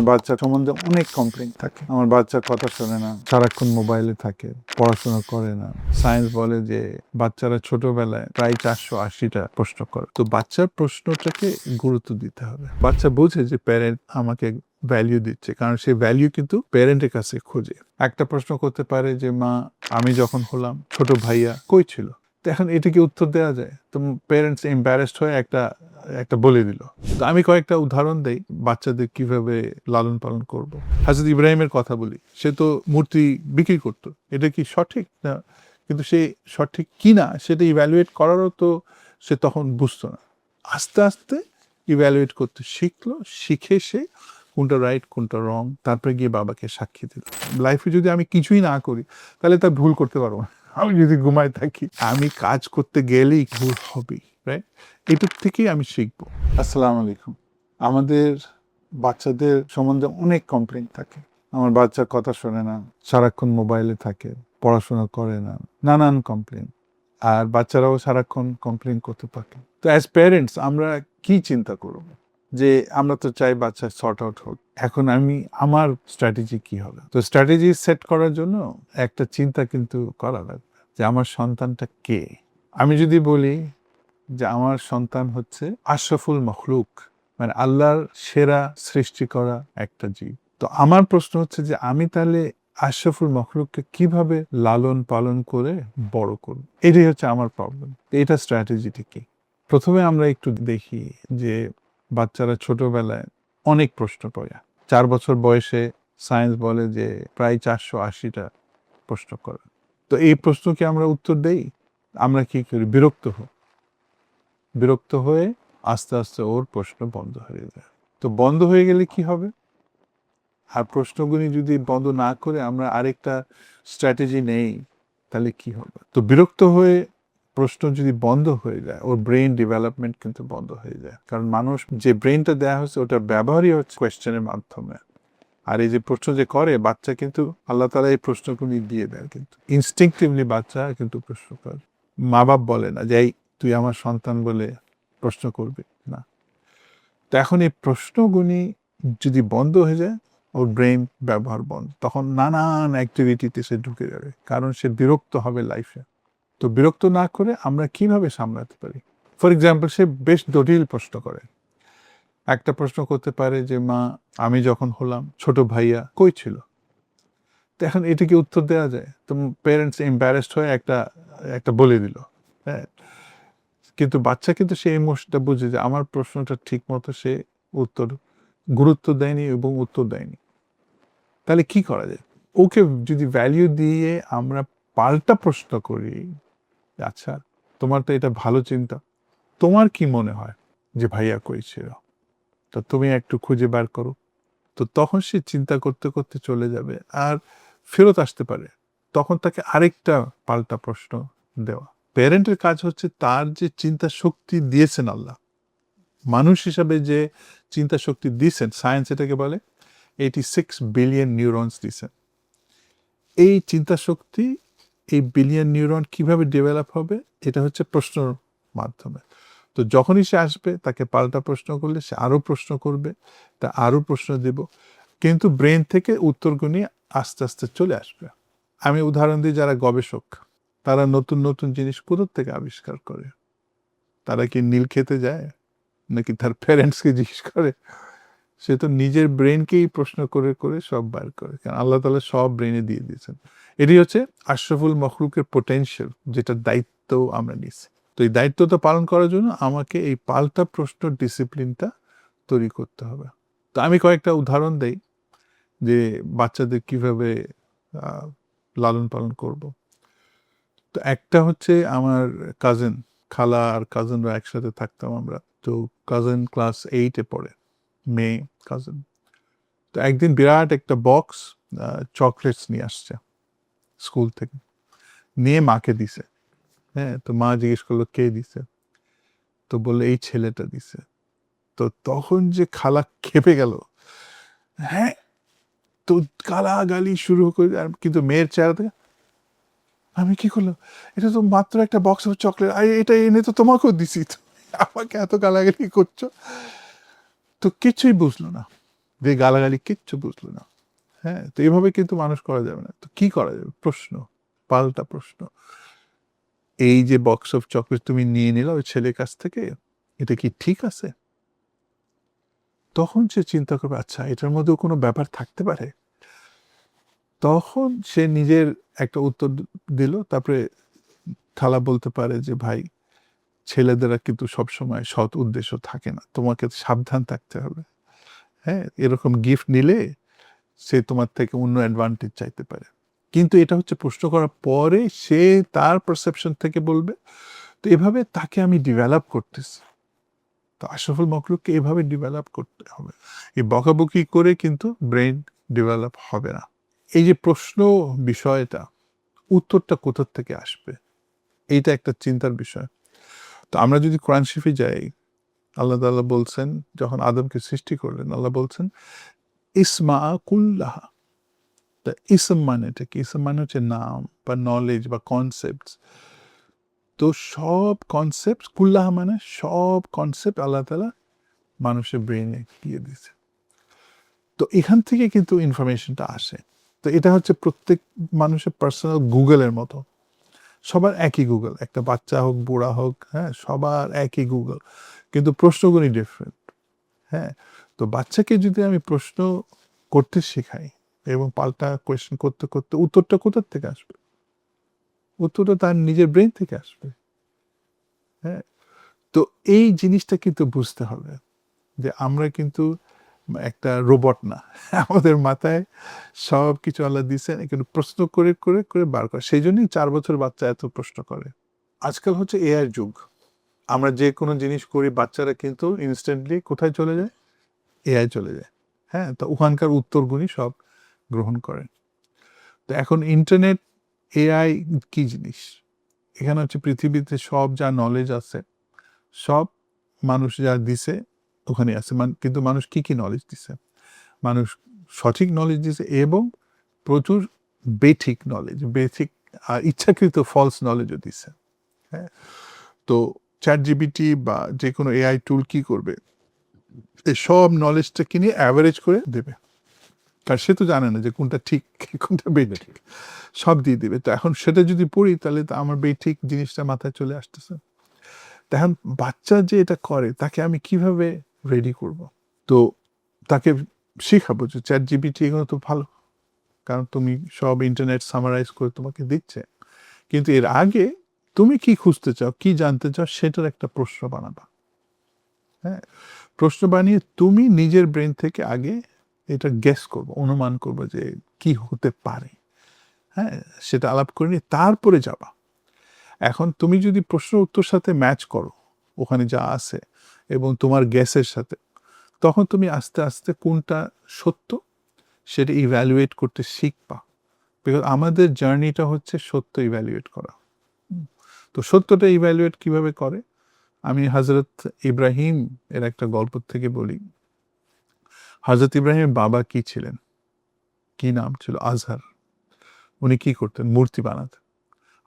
আমার বাচ্চা সম্বন্ধে অনেক কমপ্লেইন থাকে। আমার বাচ্চা কথা শোনে না, সারাক্ষণ মোবাইলে থাকে, পড়াশোনা করে না। সায়েন্স বলে যে বাচ্চারা ছোটবেলায় প্রায় 480টা প্রশ্ন করে। তো বাচ্চার প্রশ্নটাকে গুরুত্ব দিতে হবে। বাচ্চা বোঝে যে প্যারেন্ট আমাকে ভ্যালিউ দিচ্ছে, কারণ সে ভ্যালিউ কিন্তু প্যারেন্টের কাছে খোঁজে। একটা প্রশ্ন করতে পারে যে মা, আমি যখন হলাম ছোট ভাইয়া কই ছিল? তো এখন এটাকে উত্তর দেওয়া যায়? তো প্যারেন্টস এম্বারেসড হয়ে একটা বলে দিল। তো আমি কয়েকটা উদাহরণ দেই বাচ্চাদের কিভাবে লালন পালন করব। হযরত ইব্রাহিমের কথা বলি, সে তো মূর্তি বিক্রি করতো, এটা কি সঠিক না? কিন্তু সে সঠিক কিনা সেটা ইভ্যালুয়েট করারও তো সে তখন বুঝতো না। আস্তে আস্তে ইভ্যালুয়েট করতে শিখলো, শিখে সে কোনটা রাইট কোনটা রং, তারপরে গিয়ে বাবাকে সাক্ষী দিল। লাইফে যদি আমি কিছুই না করি তাহলে তার ভুল করতে পারবো না। আমি যদি ঘুমায় থাকি, আমি কাজ করতে গেলেই ভুল হবেই, রাইট? এটার থেকেই আমি শিখবো। আসসালামু আলাইকুম। আমাদের বাচ্চাদের সম্বন্ধে অনেক কমপ্লেইন থাকে। আমার বাচ্চা কথা শোনে না, সারাক্ষণ মোবাইলে থাকে, পড়াশোনা করে না, নানান কমপ্লেইন। আর বাচ্চারাও সারাক্ষণ কমপ্লেইন করতে থাকে। তো অ্যাজ প্যারেন্টস আমরা কি চিন্তা করব? যে আমরা তো চাই বাচ্চা সর্ট আউট হোক। এখন আমার স্ট্র্যাটেজি কি হবে? তো স্ট্র্যাটেজি সেট করার জন্য একটা চিন্তা কিন্তু করা লাগবে যে আমার সন্তানটা কে? আমি যদি বলি যে আমার সন্তান হচ্ছে আশরাফুল মখলুক, মানে আল্লাহর সেরা সৃষ্টি করা একটা জীব। তো আমার প্রশ্ন হচ্ছে যে আমি তাহলে আশরাফুল মখলুককে কিভাবে লালন পালন করে বড় করব? এটাই হচ্ছে আমার প্রবলেম। এটা স্ট্র্যাটেজিটা কি? প্রথমে আমরা একটু দেখি যে বাচ্চারা ছোটবেলায় অনেক প্রশ্ন করে। 4 বছর বয়সে সায়েন্স বলে যে প্রায় 480টা প্রশ্ন করে। তো এই প্রশ্নকে আমরা উত্তর দেই, আমরা কি করি? বিরক্ত হয়ে আস্তে আস্তে ওর প্রশ্ন বন্ধ হয়ে যায়। তো বন্ধ হয়ে গেলে কি হবে? আর প্রশ্নগুলি যদি বন্ধ না করে আমরা আরেকটা স্ট্র্যাটেজি নেই, তাহলে কি হবে? তো বিরক্ত হয়ে প্রশ্ন যদি বন্ধ হয়ে যায়, ওর ব্রেইন ডেভেলপমেন্ট কিন্তু বন্ধ হয়ে যায়। কারণ মানুষ যে ব্রেইনটা দেওয়া হচ্ছে ওটার ব্যবহারই হচ্ছে কোয়েশ্চেনের মাধ্যমে। আর এই যে প্রশ্ন যে করে বাচ্চা, কিন্তু আল্লাহ তাআলা এই প্রশ্নগুলি দিয়ে দেন, কিন্তু ইনস্টিংক্টিভলি বাচ্চা কিন্তু প্রশ্ন করে। মা বাপ বলে না যে এই তুই আমার সন্তান বলে প্রশ্ন করবে না। তো এখন এই প্রশ্নগুলি যদি বন্ধ হয়ে যায়, ওর ব্রেন ব্যবহার বন্ধ, তখন নানান অ্যাক্টিভিটিতে সে ঢুকে যাবে, কারণ সে বিরক্ত হবে লাইফে। তো বিরক্ত না করে আমরা কিভাবে সামলাতে পারি? ফর এক্সাম্পল, সে বেশ জটিল প্রশ্ন করে। একটা প্রশ্ন করতে পারে যে মা, আমি যখন হলাম ছোট ভাইয়া কই ছিল? তো এখন এটাকে উত্তর দেওয়া যায়? তো প্যারেন্টস এম্বারেসড হয়ে একটা বলে দিল, হ্যাঁ। কিন্তু বাচ্চা কিন্তু সেই ইমোশনটা বুঝে যে আমার প্রশ্নটা ঠিক মতো সে উত্তর গুরুত্ব দেয়নি এবং উত্তর দেয়নি। তাহলে কি করা যায়? ওকে যদি ভ্যালিউ দিয়ে আমরা পাল্টা প্রশ্ন করি, আচ্ছা তোমার তো এটা ভালো চিন্তা, তোমার কি মনে হয় যে ভাইয়া কই ছিল? তো তুমি একটু খুঁজে বার করো। তো তখন সে চিন্তা করতে করতে চলে যাবে আর ফেরত আসতে পারে। তখন তাকে আরেকটা পাল্টা প্রশ্ন দেওয়া। প্যারেন্টের কাজ হচ্ছে তার যে চিন্তা শক্তি দিয়েছেন আল্লাহ, মানুষ হিসাবে যে চিন্তা শক্তি দিয়েছেন, সায়েন্স এটাকে বলে 86 বিলিয়ন নিউরনস দিয়েছেন। এই চিন্তা শক্তি, এই বিলিয়ন নিউরন কিভাবে ডেভেলপ হবে? এটা হচ্ছে প্রশ্নর মাধ্যমে। তো যখনই সে আসবে তাকে পাল্টা প্রশ্ন করলে সে আরও প্রশ্ন করবে, তা আরও প্রশ্ন দেব, কিন্তু ব্রেন থেকে উত্তরগুলি আস্তে আস্তে চলে আসবে। আমি উদাহরণ দিই, যারা গবেষক তারা নতুন নতুন জিনিস কোথা থেকে আবিষ্কার করে? তারা কি নীল খেতে যায়, নাকি তার প্যারেন্টসকে জিজ্ঞেস করে? সে তো নিজের ব্রেনকেই প্রশ্ন করে করে সব বার করে, কারণ আল্লাহ তাআলা সব ব্রেনে দিয়ে দিয়েছেন। এটি হচ্ছে আশরাফুল মখলুকের পোটেনশিয়াল, যেটা দায়িত্ব আমরা নিচ্ছি। তো এই দায়িত্বটা পালন করার জন্য আমাকে এই পাল্টা প্রশ্ন ডিসিপ্লিনটা তৈরি করতে হবে। তো আমি কয়েকটা উদাহরণ দেই যে বাচ্চাদের কিভাবে লালন পালন করব। তো একটা হচ্ছে আমার কাজিন, খালা আর কাজিনরা একসাথে থাকতাম আমরা। তো কাজিন ক্লাস 8-এ পড়ে, মেয়ে কাজিন। তো একদিন বিরাট একটা বক্স চকলেটস নিয়ে আসছে স্কুল থেকে, নিয়ে মাকে দিছে। হ্যাঁ, তো মা জিজ্ঞেস করলো কে দিছে? তো বললো এই ছেলেটা দিছে। তো তখন যে খালা খেপে গেল, হ্যাঁ, তো গালাগালি শুরু করে। আর কিন্তু মেয়ের চেহারা থেকে, আমি কি করলাম? এটা তো মাত্র একটা বক্স অফ চকলেট, এটা এনে তো তোমাকেও দিছি, তো আমাকে এত গালাগালি করছো? তো কিছুই বুঝলো না, যে গালাগালি কিচ্ছু বুঝলো না। হ্যাঁ, তো এইভাবে কিন্তু মানুষ করা যাবে না। তো কি করা যাবে? প্রশ্ন, পাল্টা প্রশ্ন। এই যে বক্স অফ চকলেট তুমি নিয়ে নিলা ওই ছেলের কাছ থেকে, এটা কি ঠিক আছে? তখন সে চিন্তা করবে, আচ্ছা এটার মধ্যেও কোনো ব্যাপার থাকতে পারে। তখন সে নিজের একটা উত্তর দিল। তারপরে থালা বলতে পারে যে, ভাই ছেলেদেরা কিন্তু সবসময় সৎ উদ্দেশ্য থাকে না। তোমাকে সাবধান থাকতে হবে। হ্যাঁ? এরকম গিফট নিলে সে তোমার থেকে অন্য অ্যাডভান্টেজ চাইতে পারে। কিন্তু এটা হচ্ছে প্রশ্ন করার পরে সে তার পারসেপশন থেকে বলবে। তো এভাবে তাকে আমি ডেভেলপ করতেছি। তো আশরাফুল মাখলুককে এভাবে ডেভেলপ করতে হবে। এই বকাবকি করে কিন্তু ব্রেইন ডেভেলপ হবে না। এই যে প্রশ্ন বিষয়টা, উত্তরটা কোথা থেকে আসবে? এইটা একটা চিন্তার বিষয়। তো আমরা যদি কোরআন শরীফে যাই, আল্লাহ তাআলা বলছেন, যখন আদমকে সৃষ্টি করলেন, আল্লাহ বলছেন, ইসমা কুল্লাহা। তা ইসম মানেটা কি? ইসম মানে হচ্ছে নাম বা নলেজ বা কনসেপ্টস। তো সব কনসেপ্ট, কুল্লাহা মানে সব কনসেপ্ট আল্লাহ তাআলা মানুষের ব্রেইনে দিয়ে দিয়েছে। তো এখান থেকে কিন্তু ইনফরমেশনটা আসে। তো এটা হচ্ছে প্রত্যেক মানুষের পার্সোনাল গুগলের মতো। সবার একই গুগল। একটা বাচ্চা হোক, বুড়া হোক, হ্যাঁ? সবার একই গুগল। কিন্তু প্রশ্নগুলি ডিফারেন্ট। হ্যাঁ? তো বাচ্চাকে যদি আমি প্রশ্ন করতে শেখাই এবং পাল্টা কোয়েশ্চেন করতে, করতে উত্তরটা কোথা থেকে আসবে? উত্তরটা তার নিজের ব্রেইন থেকে আসবে। হ্যাঁ? তো এই জিনিসটা কিন্তু বুঝতে হবে যে আমরা কিন্তু একটা রোবট না। আমাদের মাথায় সবকিছু আল্লাহ দিয়েছেন। কিন্তু প্রশ্ন করে, করে, করে বার করে। সেইজন্যই ৪ বছরের বাচ্চা এত প্রশ্ন করে। আজকাল হচ্ছে এআই যুগ। আমরা যে কোনো জিনিস করি বাচ্চারা কিন্তু ইনস্ট্যান্টলি কোথায় চলে যায়? এআই চলে যায়। হ্যাঁ? তো ওখানকার উত্তরগুলি সব গ্রহণ করে। তো এখন ইন্টারনেট, এআই কি জিনিস? এখানে হচ্ছে পৃথিবীতে সব যা নলেজ আছে, সব মানুষ যা দিছে ওখানে আছে। কিন্তু মানুষ কি, কি নলেজ দিছে? মানুষ সঠিক নলেজ দিছে এবং প্রচুর বেঠিক নলেজ, বেঠিক ইচ্ছাকৃত ফলস নলেজও দিছে। হ্যাঁ? তো ChatGPT বা যেকোনো এআই টুল কি করবে? এই সব নলেজটাকে নিয়ে এভারেজ করে দেবে। কারণ সে তো জানে না যে কোনটা ঠিক, কোনটা বেঠিক। সব দিয়ে দিবে। তো এখন সেটা যদি পড়ি তাহলে তো আমার বেঠিক জিনিসটা মাথায় চলে আসতেছে। তো এখন বাচ্চা যে এটা করে তাকে আমি কিভাবে রেডি করব? তো তাকে শিখাবো যে ChatGPT এগুলো তো ভালো। কারণ তুমি সব ইন্টারনেট সামারাইজ করে তোমাকে দিচ্ছে। কিন্তু এর আগে তুমি কি খুঁজতে চাও, কি জানতে চাও সেটার একটা প্রশ্ন বানাবা। হ্যাঁ? প্রশ্ন বানিয়ে তুমি নিজের ব্রেইন থেকে আগে এটা গেস করবা, অনুমান করবা যে কি হতে পারে। হ্যাঁ? সেটা আলাপ করে নিয়ে তারপরে যাবা। এখন তুমি যদি প্রশ্ন উত্তর সাথে ম্যাচ করো, ওখানে যা আছে এবং তোমার গেসের সাথে, তখন তুমি আস্তে, আস্তে কোনটা সত্য সেটা ইভ্যালুয়েট করতে শিখবা। বিকজ আমাদের জার্নিটা হচ্ছে সত্য ইভ্যালুয়েট করা। হুম? তো সত্যটা ইভ্যালুয়েট কিভাবে করে? আমি হযরত ইব্রাহিম এর একটা গল্প থেকে বলি। হযরত ইব্রাহিমের বাবা কি ছিলেন? কি নাম ছিল? আজহার। উনি কি করতেন? মূর্তি বানাতেন।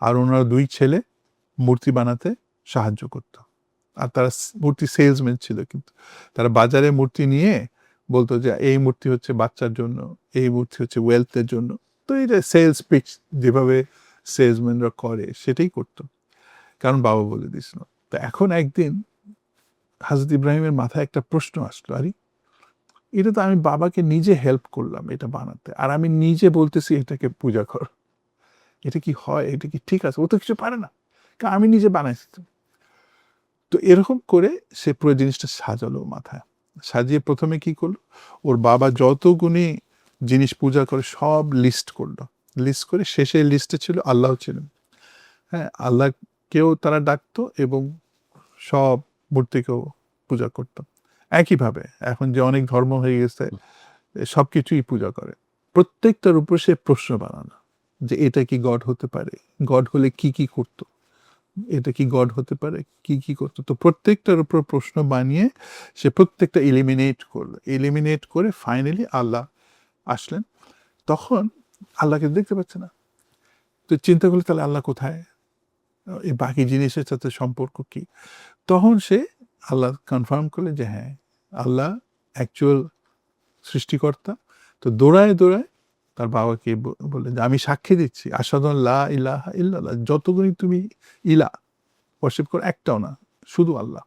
আর উনার ২ ছেলে মূর্তি বানাতে সাহায্য করত। আর তারা মূর্তি সেলসম্যান ছিল কিন্তু। তারা বাজারে মূর্তি নিয়ে বলত যে, এই মূর্তি হচ্ছে বাচ্চার জন্য, এই মূর্তি হচ্ছে ওয়েলথ এর জন্য। তো এই যে সেলস পিচ যেভাবে সেলসম্যানরা করে সেটাই করত। কারণ বাবা বলে দিছিল। তো এখন একদিন হযরত ইব্রাহিমের মাথায় একটা প্রশ্ন আসলো, আরে এটা তো আমি বাবাকে নিজে হেল্প করলাম এটা বানাতে। আর আমি নিজে বলতেছি এটাকে পূজা কর। এটা কি হয়? এটা কি ঠিক আছে? ও তো কিছু পারে না। কারণ আমি নিজে বানাইছি তো। তো এরকম করে সে পুরো জিনিসটা সাজালো মাথায়। সাজিয়ে ১ম এ কি করলো? ওর বাবা যতগুনি জিনিস পূজা করে সব লিস্ট করলো। লিস্ট করে শেষে লিস্টে ছিল আল্লাহ ছিলেন। হ্যাঁ? আল্লাহকেও তারা ডাকতো এবং সব মূর্তিকেও পূজা করত। একইভাবে এখন যে অনেক ধর্ম হয়ে গেছে সবকিছুই পূজা করে। প্রত্যেকটার উপর সে প্রশ্ন বানানো। যে এটা কি গড হতে পারে? গড হলে কি, কি করত? এটা কি গড হতে পারে? কি, কি করত? তো প্রত্যেকটার উপর প্রশ্ন বানিয়ে সে প্রত্যেকটা এলিমিনেট করলো। এলিমিনেট করে ফাইনালি আল্লাহ আসলেন। তখন আল্লাহকে দেখতে পাচ্ছে না। তো চিন্তা করলো তাহলে আল্লাহ কোথায়? এই বাকি জিনিসের সাথে সম্পর্ক কি? তখন সে আল্লাহ কনফার্ম করলেন যে হ্যাঁ, আল্লাহ অ্যাকচুয়াল সৃষ্টিকর্তা। তো দৌড়ায় দৌড়ায় তার বাবাকে বললেন যে আমি সাক্ষী দিচ্ছি আশহাদু আল্লা ইলাহা ইল্লাল্লাহ, যতগুলি তুমি ইলা ওয়ার্শিপ করো একটাও না, শুধু আল্লাহ।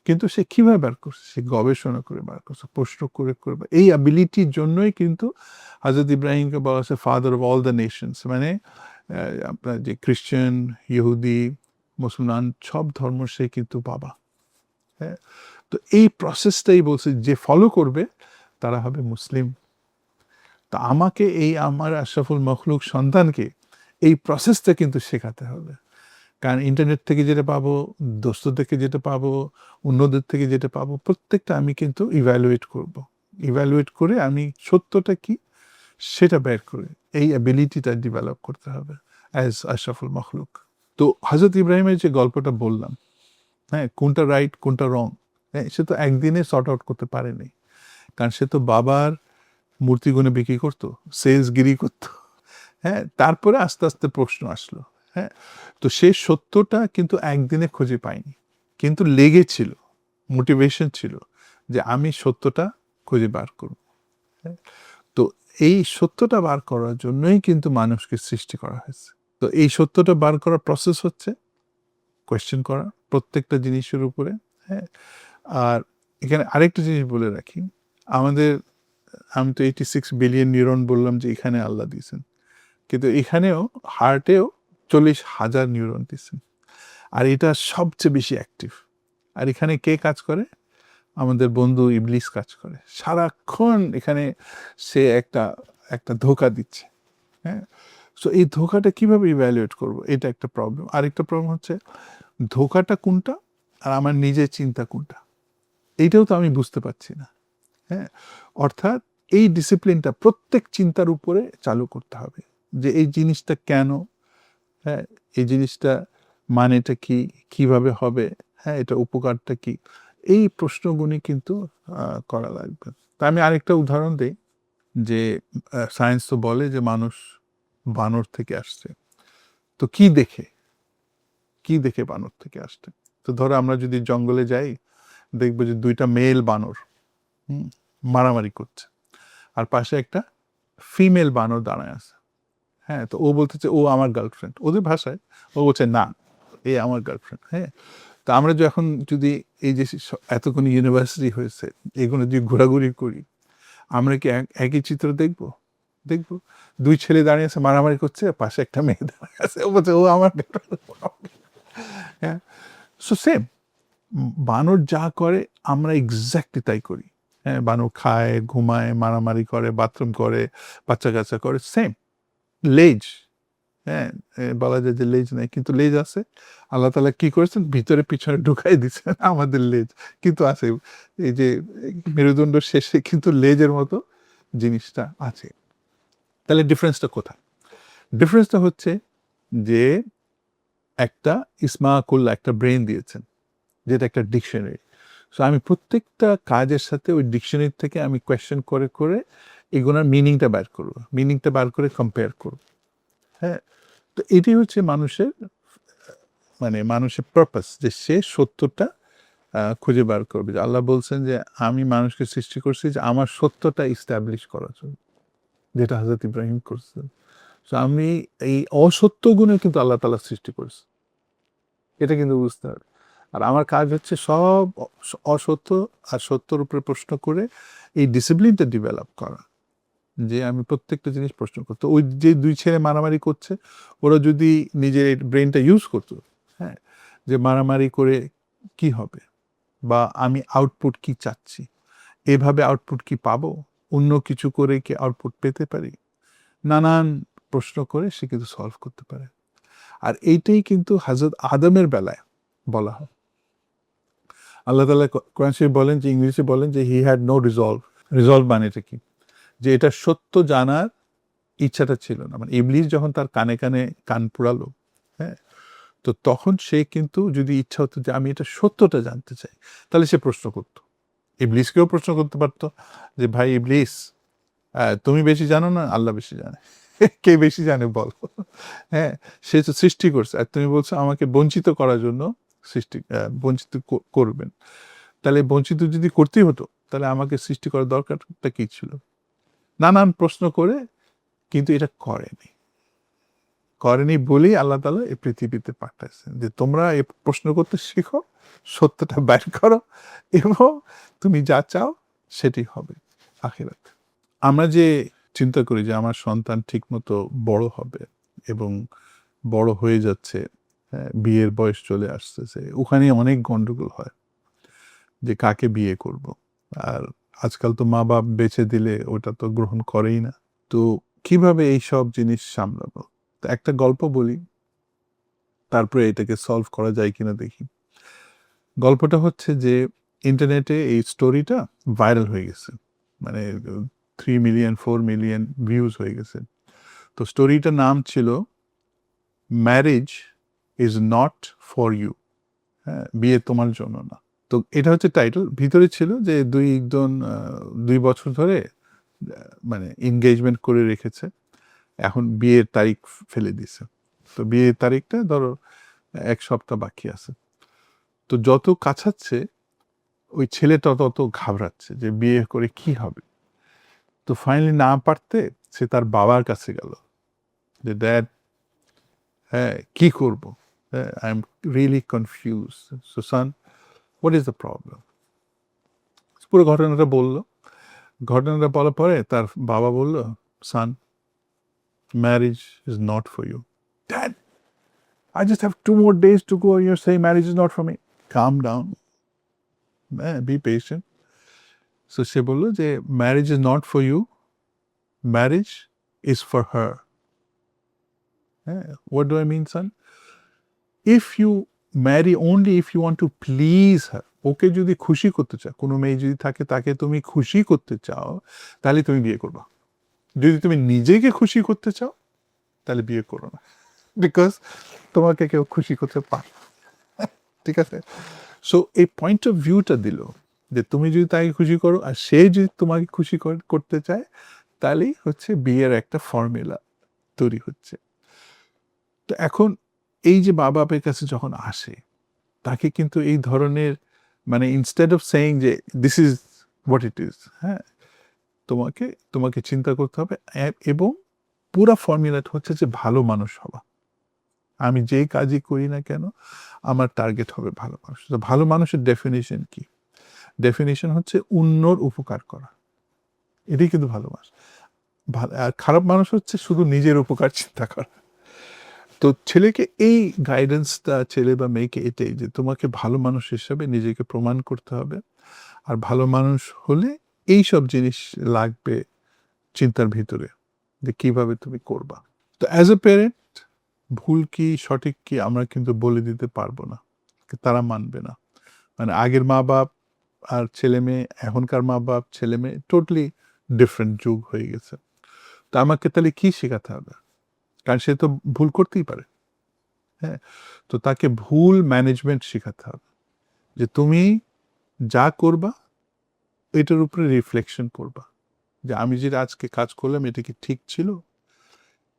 কিন্তু সে কিভাবে বার করছে? সে গবেষণা করে বার করছে, প্রশ্ন করে করে এই অ্যাবিলিটির জন্যই কিন্তু হযরত ইব্রাহিমকে বলা হচ্ছে father of all the Nations. মানে আপনার যে খ্রিস্টান, ইহুদি, মুসলমান সব ধর্ম সে কিন্তু বাবা। হ্যাঁ, তো এই প্রসেসটাই বলছে যে ফলো করবে তারা হবে মুসলিম। তো আমাকে এই আমার আশরাফুল মখলুক সন্তানকে এই প্রসেসটা কিন্তু শেখাতে হবে। কারণ ইন্টারনেট থেকে যেটা পাবো, দোস্ত থেকে যেটা পাবো, অন্যদের থেকে যেটা পাবো, প্রত্যেকটা আমি কিন্তু ইভ্যালুয়েট করব। ইভ্যালুয়েট করে আমি সত্যটা কি সেটা বের করে এই অ্যাবিলিটিটা ডেভেলপ করতে হবে অ্যাজ আশরাফুল মখলুক। তো হযরত ইব্রাহিমের যে গল্পটা বললাম, হ্যাঁ, কোনটা রাইট কোনটা রং, হ্যাঁ, সে তো একদিনে সর্ট আউট করতে পারেনি। কারণ সে তো বাবার মূর্তি গুণে বিক্রি করতো, সেলসগিরি করতো। হ্যাঁ, তারপরে আস্তে আস্তে প্রশ্ন আসলো। হ্যাঁ, তো সেই সত্যটা কিন্তু একদিনে খুঁজে পাইনি, কিন্তু লেগেছিল, মোটিভেশন ছিল যে আমি সত্যটা খুঁজে বার করব। হ্যাঁ, তো এই সত্যটা বার করার জন্যই কিন্তু মানুষকে সৃষ্টি করা হয়েছে। তো এই সত্যটা বার করার প্রসেস হচ্ছে কোয়েশ্চেন করা প্রত্যেকটা জিনিসের উপরে। হ্যাঁ, আর এখানে আরেকটা জিনিস বলে রাখি, আমাদের আমি তো 86 বিলিয়ন নিউরন বললাম যে এখানে আল্লাহ দিয়েছেন, কিন্তু এখানেও হার্টেও 40,000 নিউরন দিয়েছেন। আর এটা সবচেয়ে বেশি অ্যাক্টিভ। আর এখানে কে কাজ করে? আমাদের বন্ধু ইবলিস কাজ করে সারাক্ষণ এখানে। সে একটা একটা ধোঁকা দিচ্ছে। হ্যাঁ, সো এই ধোঁকাটা কিভাবে ইভ্যালুয়েট করব, এটা একটা প্রবলেম। আরেকটা প্রবলেম হচ্ছে ধোঁকাটা কোনটা আর আমার নিজের চিন্তা কোনটা, এইটাও তো আমি বুঝতে পারছি না। হ্যাঁ, অর্থাৎ এই ডিসিপ্লিনটা প্রত্যেক চিন্তার উপরে চালু করতে হবে যে এই জিনিসটা কেন, হ্যাঁ, এই জিনিসটা মানেটা কি, কিভাবে হবে, হ্যাঁ, এটা উপকারটা কি, এই প্রশ্নগুলি কিন্তু করা লাগবে। তা আমি আরেকটা উদাহরণ দিই যে সায়েন্স তো বলে যে মানুষ বানর থেকে আসছে। তো কি দেখে বানর থেকে আসছে? তো ধরো আমরা যদি জঙ্গলে যাই, দেখবো যে দুইটা মেল বানর মারামারি করছে, আর পাশে একটা ফিমেল বানর দাঁড়ায় আছে। হ্যাঁ, তো ও বলতেছে ও আমার গার্লফ্রেন্ড, ওদের ভাষায় ও বলছে না এ আমার গার্লফ্রেন্ড। হ্যাঁ, তো আমরা যখন যদি এই যে এতক্ষণ ইউনিভার্সিটি হয়েছে এগুলো যদি ঘোরাঘুরি করি, আমরা কি একই চিত্র দেখবো? দুই ছেলে দাঁড়িয়ে আছে মারামারি করছে, পাশে একটা মেয়ে দাঁড়িয়ে আছে, ও বলছে ও আমার গার্লফ্রেন্ড। হ্যাঁ, সো সেম বানর যা করে আমরা এক্স্যাক্টলি তাই করি। হ্যাঁ, বানর খায়, ঘুমায়, মারামারি করে, বাথরুম করে, বাচ্চা কাচ্চা করে, সেম। লেজ, হ্যাঁ, বলা যায় যে লেজ নাই, কিন্তু লেজ আছে। আল্লাহ তাআলা কি করেছেন? ভিতরে পিছনে ঢুকাই দিচ্ছেন আমাদের লেজ কিন্তু আছে। এই যে মেরুদণ্ড শেষে কিন্তু লেজের মতো জিনিসটা আছে। তাহলে ডিফারেন্সটা কোথায়? ডিফারেন্সটা হচ্ছে যে একটা ইসমাকুল্লাহ একটা ব্রেন দিয়েছেন, যেটা একটা ডিকশনারি। সো আমি প্রত্যেকটা কাজের সাথে ওই ডিকশনারি থেকে আমি কোয়েশ্চেন করে করে এগুলোর মিনিংটা বার করবো, মিনিংটা বার করে কম্পেয়ার করব। হ্যাঁ, তো এটাই হচ্ছে মানুষের মানে মানুষের পারপাস, যে সে সত্যটা খুঁজে বার করবে। যে আল্লাহ বলছেন যে আমি মানুষকে সৃষ্টি করছি যে আমার সত্যটা ইস্টাবলিশ করার জন্য, যেটা হযরত ইব্রাহিম করছেন। সো আমি এই অসত্য গুণে কিন্তু আল্লাহ তাআলা সৃষ্টি করেছে, এটা কিন্তু বুঝতে হবে। আর আমার কাজ হচ্ছে সব অসত্য আর সত্যর উপরে প্রশ্ন করে এই ডিসিপ্লিনটা ডেভেলপ করা, যে আমি প্রত্যেকটা জিনিস প্রশ্ন করতো। ওই যে দুই ছেলে মারামারি করছে, ওরা যদি নিজের ব্রেনটা ইউজ করতো, হ্যাঁ, যে মারামারি করে কি হবে, বা আমি আউটপুট কি চাচ্ছি, এভাবে আউটপুট কি পাবো, অন্য কিছু করে কি আউটপুট পেতে পারি, নানান প্রশ্ন করে সে কিন্তু সলভ করতে পারে। আর এইটাই কিন্তু হযরত আদমের বেলায় বলা হয়। আল্লাহ তাআলা কোরআন শরীফে বলেন যে, ইংলিশে বলেন যে he had no resolve. Resolve মানে এটা কি? যে এটা সত্য জানার ইচ্ছাটা ছিল না। মানে ইবলিস যখন তার কানে কানে কান পুড়ালো, হ্যাঁ, তো তখন সে কিন্তু যদি ইচ্ছা হতো যে আমি এটা সত্যটা জানতে চাই, তাহলে সে প্রশ্ন করতো। ইবলিসকেও প্রশ্ন করতে পারতো যে ভাই ইবলিস, তুমি বেশি জানো না আল্লাহ বেশি জানে? কে বেশি জানে বলো? হ্যাঁ, সে তো সৃষ্টি করছে আর তুমি বলছো আমাকে বঞ্চিত করার জন্য সৃষ্টি বঞ্চিত করবেন। তাহলে বঞ্চিত যদি করতেই হতো তাহলে আমাকে সৃষ্টি করার দরকারটা কি ছিল? নানান প্রশ্ন করে কিন্তু এটা করেনি বলেই আল্লাহ তাআলা এই পৃথিবীতে পাঠাইছেন যে তোমরা এই প্রশ্ন করতে শিখো, সত্যটা বের করো এবং তুমি যা চাও সেটি হবে আখিরাতে। আমরা যে চিন্তা করি যে আমার সন্তান ঠিকমতো বড় হবে এবং বড় হয়ে যাচ্ছে, হ্যাঁ, বিয়ের বয়স চলে আসতেছে, ওখানে অনেক গন্ডগোল হয় যে কাকে বিয়ে করব। আর আজকাল তো মা-বাপ বেছে দিলে ওটা তো গ্রহণ করেই না। তো কিভাবে এইসব জিনিস সামলাবো? তো একটা গল্প বলি, তারপরে এটাকে সলভ করা যায় কিনা দেখি। গল্পটা হচ্ছে যে ইন্টারনেটে এই স্টোরিটা ভাইরাল হয়ে গেছে। মানে 3 মিলিয়ন 4 মিলিয়ন ভিউজ হয়ে গেছে। তো স্টোরিটার নাম ছিল marriage is not for you. হ্যাঁ, বিয়ে তোমার জন্য না। তো এটা হচ্ছে টাইটেল। ভিতরে ছিল যে 2 বছর ধরে মানে এনগেজমেন্ট করে রেখেছে। এখন বিয়ের তারিখ ফেলে দিছে। তো বিয়ের তারিখটা ধরো 1 সপ্তাহ বাকি আছে। তো যত কাছাচ্ছে ওই ছেলেটা তত ঘাবড়াচ্ছে যে বিয়ে করে কি হবে? তো ফাইনালি না পারতে সে তার বাবার কাছে গেল যে ড্যাড, হ্যাঁ, কি করব? হ্যাঁ, I am really confused. So son, what is the problem? পুরো ঘটনাটা বলল। ঘটনাটা বলার পরে তার বাবা বলল, "son, marriage is not for you." "Dad, I just have 2 more days to go and you're saying marriage is not for me." Calm down. Be patient. So সে বলল যে marriage is not for you. Marriage is for her. What do I mean, son? If you marry only if you want to please her, ওকে যদি খুশি করতে চাও, কোনো মেয়ে যদি থাকে তাকে তুমি খুশি করতে চাও, তাহলে তুমি বিয়ে করবা। যদি তুমি নিজেকে খুশি করতে চাও, তাহলে বিয়ে করো না। বিকজ তোমাকে কেউ খুশি করতে পারে না। ঠিক আছে? সো এই পয়েন্ট অফ ভিউটা দিল যে তুমি যদি তাকে খুশি করো আর সে যদি তোমাকে খুশি করতে চায়, তাহলেই হচ্ছে বিয়ের একটা ফর্মুলা তৈরি হচ্ছে। তো এখন এই যে মা-বাপের কাছে যখন আসে, তাকে কিন্তু এই ধরনের মানে ইনস্টেড অফ সেইং যে this is what it is, হ্যাঁ? তোমাকে চিন্তা করতে হবে এবং পুরা ফর্মুলাটা হচ্ছে যে ভালো মানুষ হওয়া। আমি যেই কাজই করি না কেন আমার টার্গেট হবে ভালো মানুষ। তো ভালো মানুষের ডেফিনিশন কি? ডেফিনিশন হচ্ছে অন্যর উপকার করা। এটাই কিন্তু ভালো মানুষ। আর খারাপ মানুষ হচ্ছে শুধু নিজের উপকার চিন্তা করা। তো ছেলেকে এই গাইডেন্সটা, ছেলে বা মেয়েকে এটাই যে তোমাকে ভালো মানুষ হিসেবে নিজেকে প্রমাণ করতে হবে। আর ভালো মানুষ হলে এইসব জিনিস লাগবে চিন্তার ভিতরে যে কিভাবে তুমি করবা। তো অ্যাজ এ প্যারেন্ট ভুল কি সঠিক কি আমরা কিন্তু বলে দিতে পারবো না। তারা মানবে না। মানে আগের মা-বাপ আর ছেলে-মেয়ে, এখনকার মা-বাপ, ছেলে-মেয়ে টোটালি ডিফারেন্ট যুগ হয়ে গেছে। তো আমাকে তাহলে কি শেখাতে হবে? কারণ সে তো ভুল করতেই পারে। হ্যাঁ? তো তাকে ভুল ম্যানেজমেন্ট শিখাতে হবে। যে তুমি যা করবা এটার উপরে রিফ্লেকশন করবা। যে আমি যেটা আজকে কাজ করলাম এটা কি ঠিক ছিল?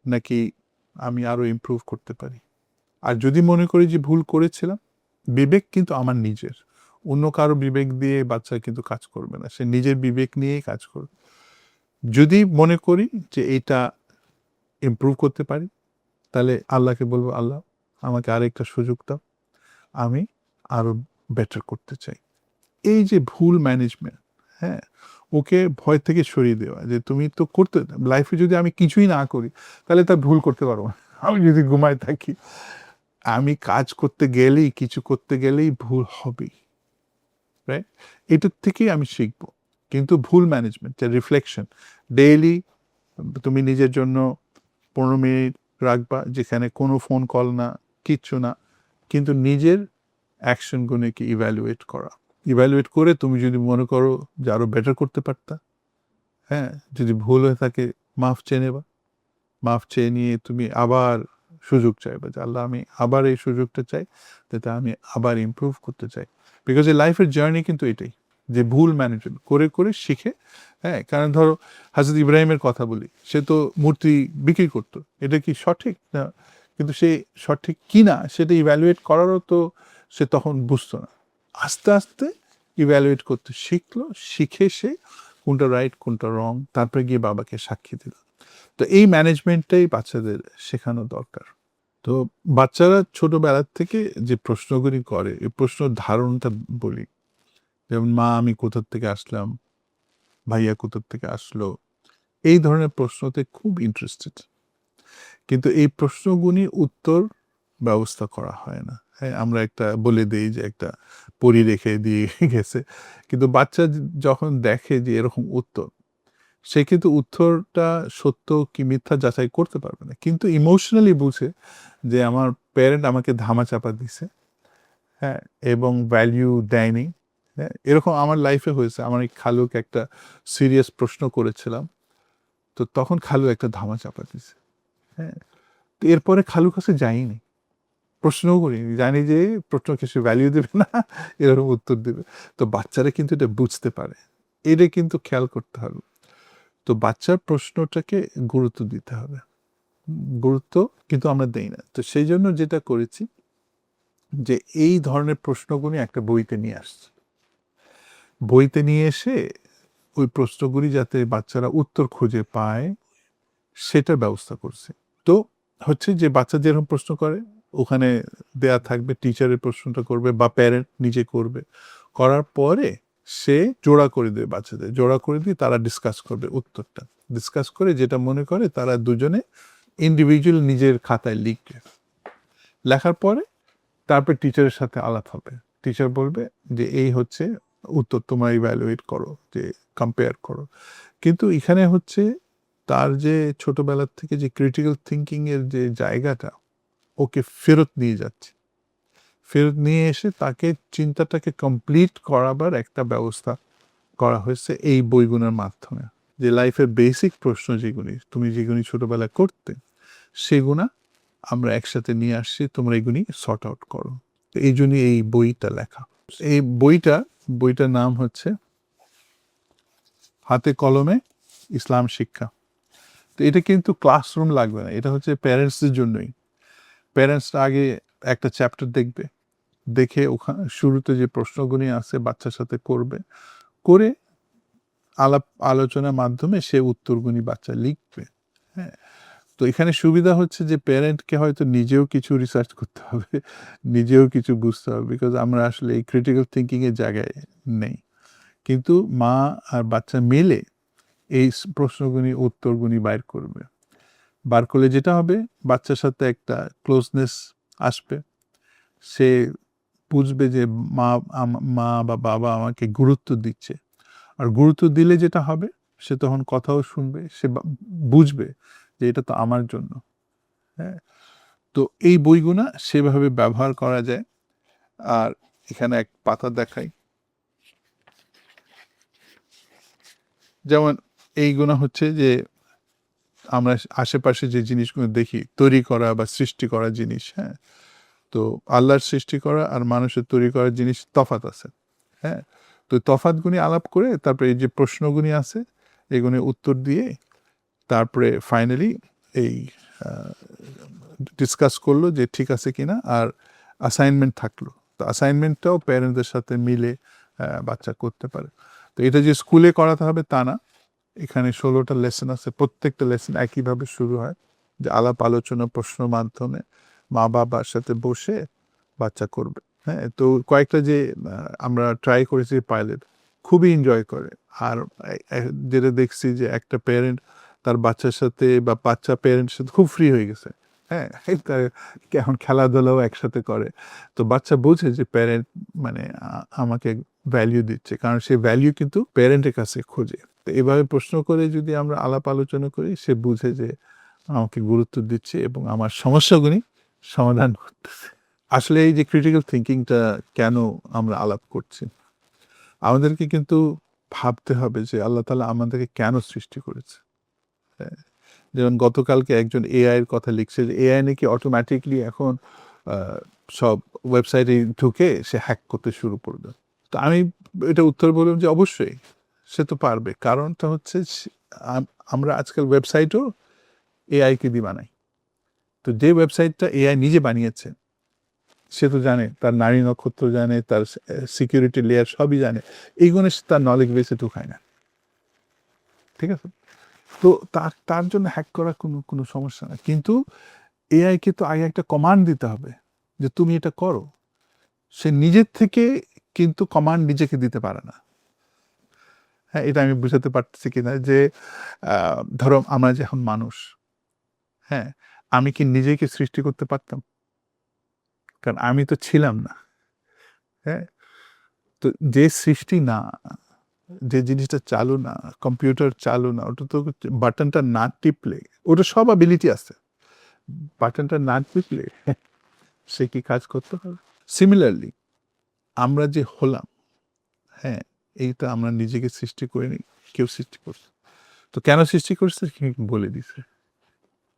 নাকি আমি আরো ইমপ্রুভ করতে পারি? আর যদি মনে করি যে ভুল করেছিলাম, বিবেক কিন্তু আমার নিজের। অন্য কারো বিবেক দিয়ে বাচ্চা কিন্তু কাজ করবে না। সে নিজের বিবেক নিয়েই কাজ করবে। যদি মনে করি যে এটা ইমপ্রুভ করতে পারি, তাহলে আল্লাহকে বলবো, "আল্লাহ, আমাকে আরেকটা সুযোগ দাও। আমি আরো বেটার করতে চাই।" এই যে ভুল ম্যানেজমেন্ট, হ্যাঁ? ওকে ভয় থেকে সরিয়ে দেওয়া যে তুমি তো করতে লাইফে যদি আমি কিছুই না করি, তাহলে তো ভুল করতে পারবো না। আমি যদি ঘুমায় থাকি, আমি কাজ করতে গেলেই, কিছু করতে গেলেই ভুল হবেই। রাইট? এটার থেকেই আমি শিখবো। কিন্তু ভুল ম্যানেজমেন্ট, যে রিফ্লেকশন, ডেইলি তুমি নিজের জন্য 15 মিনিট রাখবা যেখানে কোনো ফোন কল না, কিচ্ছু না। কিন্তু নিজের অ্যাকশনগুলোকে ইভ্যালুয়েট করা। ইভ্যালুয়েট করে তুমি যদি মনে করো যে আরো বেটার করতে পারতা, হ্যাঁ? যদি ভুল হয়ে থাকে মাফ চেয়ে নেবা। মাফ চেয়ে নিয়ে তুমি আবার সুযোগ চাইবা যে আল্লাহ আমি আবার এই সুযোগটা চাই, যাতে আমি আবার ইমপ্রুভ করতে চাই। বিকজ এই লাইফের জার্নি কিন্তু এটাই যে ভুল ম্যানেজমেন্ট করে করে শিখে, হ্যাঁ? কারণ ধরো হযরত ইব্রাহিমের কথা বলি, সে তো মূর্তি বিক্রি করতো। এটা কি সঠিক? না, কিন্তু সে সঠিক কি না সেটা ইভ্যালুয়েট করারও তো সে তখন বুঝতো না। আস্তে আস্তে ইভ্যালুয়েট করতে শিখলো, শিখে সে কোনটা রাইট কোনটা রং, তারপরে গিয়ে বাবাকে সাক্ষী দিল। তো এই ম্যানেজমেন্টটাই বাচ্চাদের শেখানো দরকার। তো বাচ্চারা ছোটবেলার থেকে যে প্রশ্নগুলি করে, এই প্রশ্ন ধারণটা বলি, যেমন মা আমি কোথা থেকে আসলাম, ভাইয়া কোথা থেকে আসলো, এই ধরনের প্রশ্নতে খুব ইন্টারেস্টেড। কিন্তু এই প্রশ্নগুলি উত্তর ব্যবস্থা করা হয় না। হ্যাঁ, আমরা একটা বলে দেই যে একটা পরী রেখে দিয়ে গেছে, কিন্তু বাচ্চা যখন দেখে যে এরকম উত্তর, সে কিন্তু উত্তরটা সত্য কি মিথ্যা যাচাই করতে পারবে না, কিন্তু ইমোশনালি বুঝে যে আমার প্যারেন্ট আমাকে ধামাচাপা দিছে, হ্যাঁ, এবং ভ্যালিউ দেয়নি। হ্যাঁ, এরকম আমার লাইফে হয়েছে। আমার এই খালুকে একটা সিরিয়াস প্রশ্ন করেছিলাম, তো তখন খালু একটা ধামাচাপা দিছে। হ্যাঁ, তো এরপরে খালুর কাছে যাইনি, প্রশ্নও করিনি, জানি যে প্রশ্নকে সে ভ্যালিউ দেবে না, এরকম উত্তর দেবে। তো বাচ্চারা কিন্তু এটা বুঝতে পারে, এটা কিন্তু খেয়াল করতে হবে। তো বাচ্চার প্রশ্নটাকে গুরুত্ব দিতে হবে, গুরুত্ব কিন্তু আমরা দেই না। তো সেই জন্য যেটা করেছি যে এই ধরনের প্রশ্নগুলি একটা বইতে নিয়ে আসছে, বইতে নিয়ে এসে ওই প্রশ্নগুলি যাতে বাচ্চারা উত্তর খুঁজে পায় সেটার ব্যবস্থা করছে। তো হচ্ছে যে বাচ্চা যেরকম প্রশ্ন করে ওখানে দেয়া থাকবে, টিচারের প্রশ্নটা করবে বা প্যারেন্ট নিজে করবে, করার পরে সে জোড়া করে দেবে, বাচ্চাদের জোড়া করে দিয়ে তারা ডিসকাস করবে উত্তরটা, ডিসকাস করে যেটা মনে করে তারা দুজনে ইন্ডিভিজুয়াল নিজের খাতায় লিখবে। লেখার পরে তারপর টিচারের সাথে আলাপ হবে, টিচার বলবে যে এই হচ্ছে উত্তর, তোমরা ইভ্যালুয়েট করো, যে কম্পেয়ার করো। কিন্তু এখানে হচ্ছে তার যে ছোটবেলার থেকে যে ক্রিটিক্যাল থিঙ্কিংয়ের যে জায়গাটা ওকে ফেরত নিয়ে যাচ্ছে, ফেরত নিয়ে এসে তাকে চিন্তাটাকে কমপ্লিট করাবার একটা ব্যবস্থা করা হয়েছে এই বইগুলোর মাধ্যমে। যে লাইফের বেসিক প্রশ্ন যেগুলি তুমি যেগুলি ছোটবেলায় করতে, সেগুলা আমরা একসাথে নিয়ে আসছি, তোমরা এগুলি সর্ট আউট করো। তো এই জন্যই এই বইটা লেখা। এই বইটার নাম হচ্ছে হাতে কলমে ইসলাম শিক্ষা। তো এটা কিন্তু ক্লাসরুম লাগবে না, এটা হচ্ছে প্যারেন্টসদের জন্যই। প্যারেন্টসরা আগে একটা চ্যাপ্টার দেখবে, দেখে ওখানে শুরুতে যে প্রশ্নগুলি আছে বাচ্চার সাথে করবে, করে আলাপ আলোচনার মাধ্যমে সে উত্তরগুলি বাচ্চা লিখবে। হ্যাঁ, তো এখানে সুবিধা হচ্ছে যে প্যারেন্টকে হয়তো নিজেও কিছু রিসার্চ করতে হবে, নিজেও কিছু বুঝতে হবে, বিকজ আমরা আসলে এই ক্রিটিক্যাল থিঙ্কিংয়ের জায়গায় নেই। কিন্তু মা আর বাচ্চা মিলে এই প্রশ্নগুলি উত্তরগুলি বাইর করবে, বার করলে যেটা হবে বাচ্চার সাথে একটা ক্লোজনেস আসবে, সে বুঝবে যে মা বা বাবা আমাকে গুরুত্ব দিচ্ছে। আর গুরুত্ব দিলে যেটা হবে সে তখন কথাও শুনবে, সে বুঝবে যে এটা তো আমার জন্য। হ্যাঁ, তো এই বইগুলা সেভাবে ব্যবহার করা যায়। আর এখানে এক পাতা দেখাই, যেমন এইগুলো হচ্ছে যে আমরা আশেপাশে যে জিনিসগুলো দেখি তৈরি করা বা সৃষ্টি করা জিনিস, হ্যাঁ, তো আল্লাহর সৃষ্টি করা আর মানুষের তৈরি করার জিনিস তফাৎ আছে। হ্যাঁ, তো তফাৎগুলি আলাপ করে তারপরে এই যে প্রশ্নগুলি আছে এগুলি উত্তর দিয়ে তারপরে ফাইনালি এই ডিসকাস করলো যে ঠিক আছে কিনা, আর অ্যাসাইনমেন্ট থাকলো। তো অ্যাসাইনমেন্টটাও প্যারেন্টদের সাথে মিলে বাচ্চা করতে পারে। তো এটা যে স্কুলে করাতে হবে তা না, এখানে 16টা লেসন আছে, প্রত্যেকটা লেসন একইভাবে শুরু হয়, যে আলাপ আলোচনা প্রশ্নের মাধ্যমে মা বাবার সাথে বসে বাচ্চা করবে। হ্যাঁ, তো কয়েকটা যে আমরা ট্রাই করেছি পাইলট, খুবই এনজয় করে। আর যেটা দেখছি যে একটা প্যারেন্ট তার বাচ্চার সাথে বা বাচ্চা প্যারেন্টের সাথে খুব ফ্রি হয়ে গেছে। হ্যাঁ, এখন খেলাধুলাও একসাথে করে। তো বাচ্চা বোঝে যে প্যারেন্ট মানে আমাকে ভ্যালিউ দিচ্ছে, কারণ সে ভ্যালিউ কিন্তু প্যারেন্টের কাছে খোঁজে। তো এভাবে প্রশ্ন করে যদি আমরা আলাপ আলোচনা করি, সে বুঝে যে আমাকে গুরুত্ব দিচ্ছে এবং আমার সমস্যাগুলি সমাধান করতেছে। আসলে এই যে ক্রিটিক্যাল থিঙ্কিংটা কেন আমরা আলাপ করছি, আমাদেরকে কিন্তু ভাবতে হবে যে আল্লাহ তাআলা আমাদেরকে কেন সৃষ্টি করেছে। হ্যাঁ, যেমন গতকালকে একজন এআই এর কথা লিখছে যে এআই নাকি অটোমেটিকলি এখন সব ওয়েবসাইটে ঢুকে সে হ্যাক করতে শুরু করবে। তো আমি এটা উত্তর বললাম যে অবশ্যই সে তো পারবে, কারণটা হচ্ছে আমরা আজকাল ওয়েবসাইটও এআইকে দিয়ে বানাই। তো যে ওয়েবসাইটটা এআই নিজে বানিয়েছে সে তো জানে, তার নারী নক্ষত্র জানে, তার সিকিউরিটি লেয়ার সবই জানে, এইগুলো সে তার নলেজ বেসে ঢুকায় না, ঠিক আছে? তো তার জন্য হ্যাক করা কোনো সমস্যা না, কিন্তু এআইকে তো আগে একটা কমান্ড দিতে হবে যে তুমি এটা করো। সে নিজের থেকে কিন্তু কমান্ড নিজেকে দিতে পারে না। হ্যাঁ, এটা আমি বুঝাতে পারতেছি কিনা যে ধরো আমরা যে এখন মানুষ, হ্যাঁ, আমি কি নিজেকে সৃষ্টি করতে পারতাম? কারণ আমি তো ছিলাম না। হ্যাঁ, তো যে সৃষ্টি না, যে জিনিসটা চালু না, কম্পিউটার চালু না, ওটা তো বাটনটা না টিপলে, ওটা সব অ্যাবিলিটি আছে, বাটনটা না টিপলে সে কি কাজ করতে হবে? সিমিলারলি আমরা যে হলাম, হ্যাঁ, এইটা আমরা নিজেকে সৃষ্টি করিনি, কেউ সৃষ্টি করছে। তো কেন সৃষ্টি করছে বলে দিছে,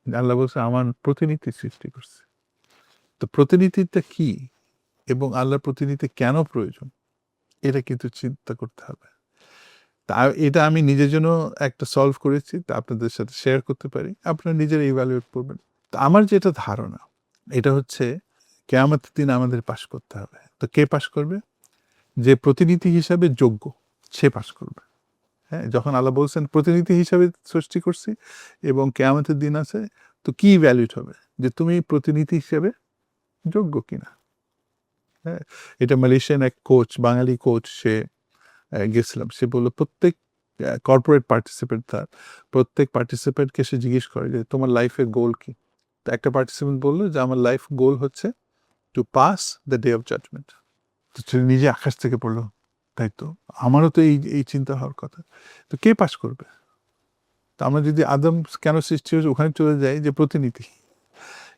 আল্লাহ বলছে আমার প্রতিনিধি সৃষ্টি করছে। তো প্রতিনিধিটা কি এবং আল্লাহর প্রতিনিধি কেন প্রয়োজন, এটা কিন্তু চিন্তা করতে হবে। তা এটা আমি নিজের জন্য একটা সলভ করেছি, তা আপনাদের সাথে শেয়ার করতে পারি, আপনারা নিজেরা ইভ্যালুয়েট করবেন। তো আমার যেটা ধারণা, এটা হচ্ছে কিয়ামতের দিন আমাদের পাশ করতে হবে। তো কে পাশ করবে? যে প্রতিনিধি হিসাবে যোগ্য, সে পাশ করবে। হ্যাঁ, যখন আল্লাহ বলছেন প্রতিনিধি হিসাবে সৃষ্টি করছি এবং কিয়ামতের দিন আছে, তো কি ভ্যালিড হবে যে তুমি প্রতিনিধি হিসেবে যোগ্য কিনা। হ্যাঁ, এটা মালয়েশিয়ান এক কোচ, বাঙালি কোচ, সে গেছিলাম, সে বললো প্রত্যেক কর্পোরেট পার্টিসিপেন্ট, তার প্রত্যেক পার্টিসিপেন্টকে সে জিজ্ঞেস করে যে তোমার লাইফের গোল কি। তো একটা পার্টিসিপেন্ট বললো যে আমার লাইফ গোল হচ্ছে to pass the day of judgement. তো সে নিজে আকাশ থেকে পড়লো, তাই তো আমারও তো এই চিন্তা হওয়ার কথা। তো কে পাস করবে? তো আমরা যদি আদম কেন সৃষ্টি হয়েছে ওখানে চলে যাই যে প্রতিনিধি,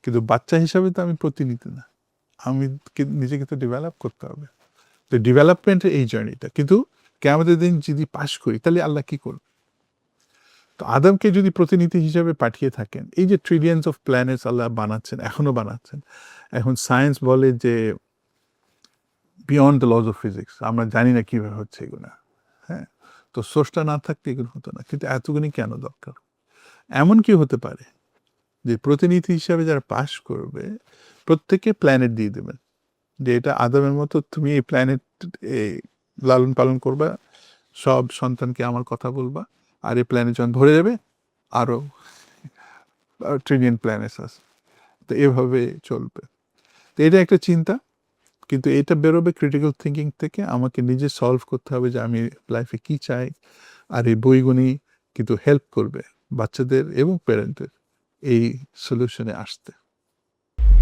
কিন্তু বাচ্চা হিসাবে তো আমি প্রতিনিধি না, আমি নিজেকে তো ডেভেলপ করতে হবে। তো ডেভেলপমেন্টের এই জার্নিটা, কিন্তু কিয়ামতের দিন যদি পাশ করি তাহলে আল্লাহ কি করবে? তো আদমকে যদি প্রতিনিধি হিসাবে পাঠিয়ে থাকেন, এই যে ট্রিলিয়ন্স অফ প্ল্যানেটস আল্লাহ বানাচ্ছেন, এখনো বানাচ্ছেন, এখন সায়েন্স বলে যে beyond the lodge of physics, আমরা জানি না কীভাবে হচ্ছে এগুলো। হ্যাঁ, তো সোর্সটা না থাকতে এগুলো হতো না, কিন্তু এতগুলি কেন দরকার? এমন কি হতে পারে যে প্রতিনিধি হিসাবে যারা পাশ করবে প্রত্যেকে প্ল্যানেট দিয়ে দেবেন, যে এটা আদমের মতো তুমি এই প্ল্যানেট লালন পালন করবা, সব সন্তানকে আমার কথা বলবা, আর এই প্ল্যানেট যখন ভরে যাবে আরও ট্রিলিয়ন প্ল্যানেটস আছে, তো এভাবে চলবে। তো এটা একটা চিন্তা, কিন্তু এটা বেরোবে ক্রিটিক্যাল থিঙ্কিং থেকে, আমাকে নিজে সলভ করতে হবে যে আমি লাইফে কী চাই। আর এই বইগুলি কিন্তু হেল্প করবে বাচ্চাদের এবং প্যারেন্টদের এই সলিউশনে আসতে।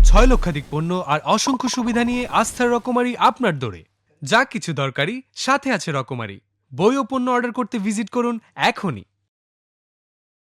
6 লক্ষাধিক পণ্য আর অসংখ্য সুবিধা নিয়ে আস্থার রকমারি আপনার দোরে। যা কিছু দরকারি সাথে আছে রকমারি। বই ও পণ্য অর্ডার করতে ভিজিট করুন এখনই।